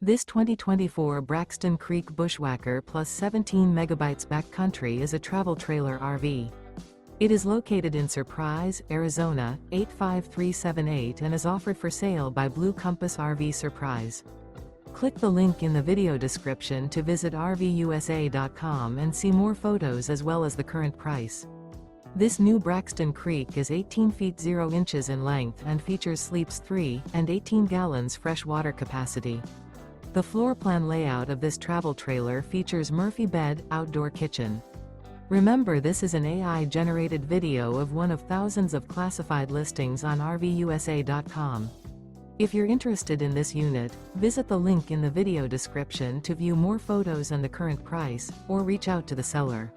This 2024 Braxton Creek Bushwhacker Plus 17 megabytes backcountry is a travel trailer RV. It is located in Surprise, Arizona, 85378 and is offered for sale by Blue Compass RV Surprise. Click the link in the video description to visit RVUSA.com and see more photos as well as the current price. This new Braxton Creek is 18 feet 0 inches in length and features sleeps 3 and 18 gallons fresh water capacity. The floor plan layout of this travel trailer features Murphy bed, outdoor kitchen. Remember, this is an AI-generated video of one of thousands of classified listings on RVUSA.com. If you're interested in this unit, visit the link in the video description to view more photos and the current price, or reach out to the seller.